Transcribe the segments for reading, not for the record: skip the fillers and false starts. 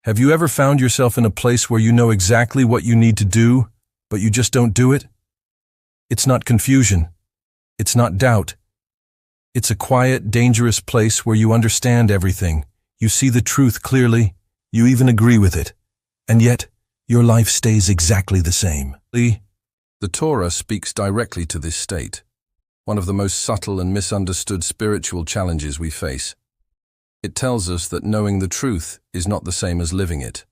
Have you ever found yourself in a place where you know exactly what you need to do, but you just don't do it? It's not confusion. It's not doubt. It's a quiet, dangerous place where you understand everything. You see the truth clearly. You even agree with it. And yet, your life stays exactly the same. The Torah speaks directly to this state, one of the most subtle and misunderstood spiritual challenges we face. It tells us that knowing the truth is not the same as living it.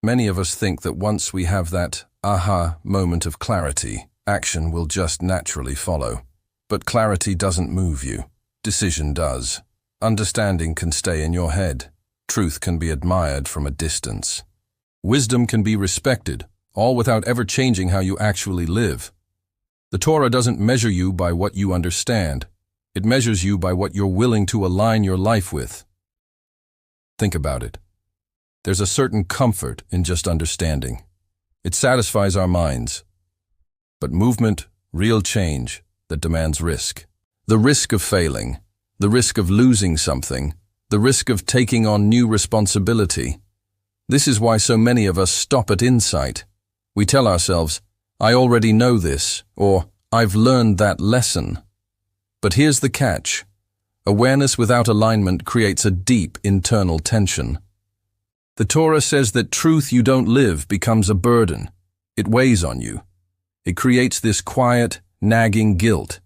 Many of us think that once we have that aha moment of clarity, action will just naturally follow. But clarity doesn't move you. Decision does. Understanding can stay in your head. Truth can be admired from a distance. Wisdom can be respected, all without ever changing how you actually live. The Torah doesn't measure you by what you understand. It measures you by what you're willing to align your life with. Think about it. There's a certain comfort in just understanding. It satisfies our minds. But movement, real change, that demands risk. The risk of failing, the risk of losing something, the risk of taking on new responsibility. This is why so many of us stop at insight. We tell ourselves, I already know this, or I've learned that lesson. But here's the catch. Awareness without alignment creates a deep internal tension. The Torah says that truth you don't live becomes a burden. It weighs on you. It creates this quiet, nagging guilt.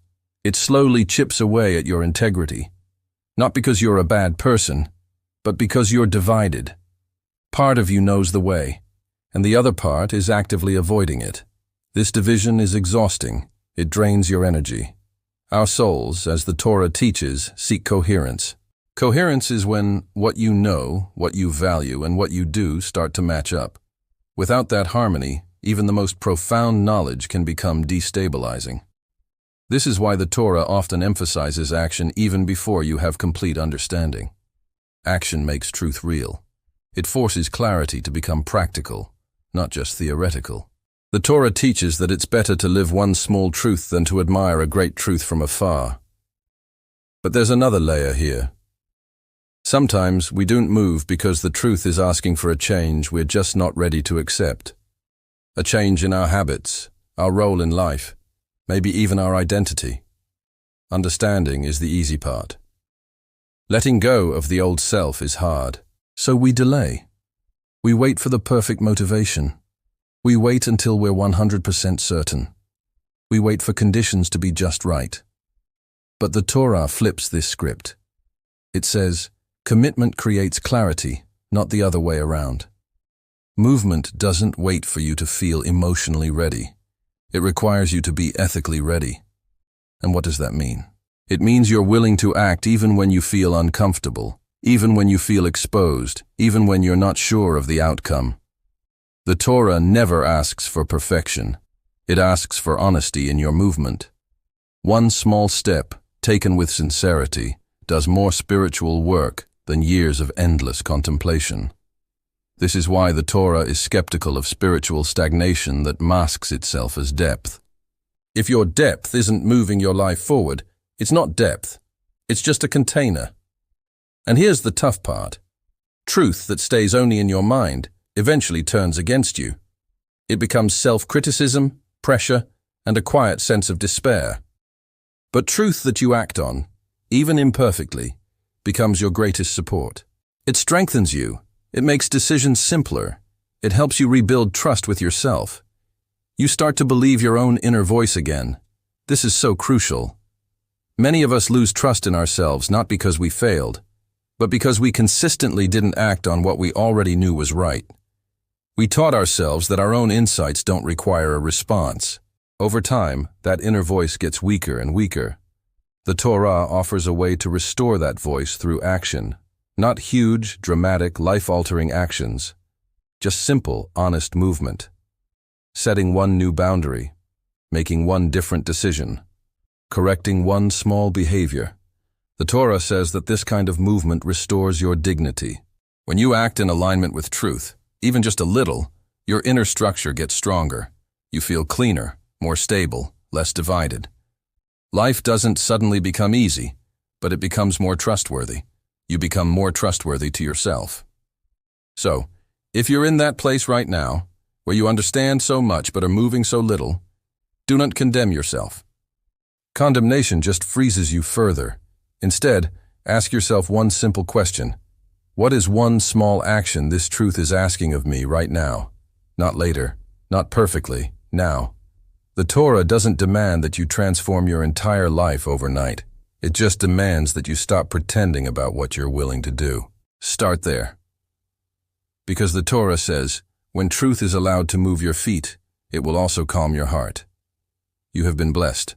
It slowly chips away at your integrity. Not because you're a bad person, but because you're divided. Part of you knows the way, and the other part is actively avoiding it. This division is exhausting. It drains your energy. Our souls, as the Torah teaches, seek coherence. Coherence is when what you know, what you value, and what you do start to match up. Without that harmony, even the most profound knowledge can become destabilizing. This is why the Torah often emphasizes action even before you have complete understanding. Action makes truth real. It forces clarity to become practical, not just theoretical. The Torah teaches that it's better to live one small truth than to admire a great truth from afar. But there's another layer here. Sometimes we don't move because the truth is asking for a change we're just not ready to accept. A change in our habits, our role in life, maybe even our identity. Understanding is the easy part. Letting go of the old self is hard, so we delay. We wait for the perfect motivation. We wait until we're 100% certain. We wait for conditions to be just right. But the Torah flips this script. It says, commitment creates clarity, not the other way around. Movement doesn't wait for you to feel emotionally ready. It requires you to be ethically ready. And what does that mean? It means you're willing to act even when you feel uncomfortable, even when you feel exposed, even when you're not sure of the outcome. The Torah never asks for perfection. It asks for honesty in your movement. One small step, taken with sincerity, does more spiritual work than years of endless contemplation. This is why the Torah is skeptical of spiritual stagnation that masks itself as depth. If your depth isn't moving your life forward, it's not depth. It's just a container. And here's the tough part. Truth that stays only in your mind eventually turns against you. It becomes self-criticism, pressure, and a quiet sense of despair. But truth that you act on, even imperfectly, becomes your greatest support. It strengthens you. It makes decisions simpler. It helps you rebuild trust with yourself. You start to believe your own inner voice again. This is so crucial. Many of us lose trust in ourselves not because we failed, but because we consistently didn't act on what we already knew was right. We taught ourselves that our own insights don't require a response. Over time, that inner voice gets weaker and weaker. The Torah offers a way to restore that voice through action. Not huge, dramatic, life-altering actions. Just simple, honest movement. Setting one new boundary. Making one different decision. Correcting one small behavior. The Torah says that this kind of movement restores your dignity. When you act in alignment with truth, even just a little, your inner structure gets stronger. You feel cleaner, more stable, less divided. Life doesn't suddenly become easy, but it becomes more trustworthy. You become more trustworthy to yourself. So, if you're in that place right now, where you understand so much but are moving so little, do not condemn yourself. Condemnation just freezes you further. Instead, ask yourself one simple question. What is one small action this truth is asking of me right now? Not later, not perfectly, now. The Torah doesn't demand that you transform your entire life overnight. It just demands that you stop pretending about what you're willing to do. Start there. Because the Torah says, when truth is allowed to move your feet, it will also calm your heart. You have been blessed.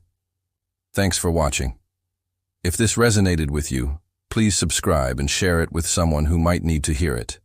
Thanks for watching. If this resonated with you, please subscribe and share it with someone who might need to hear it.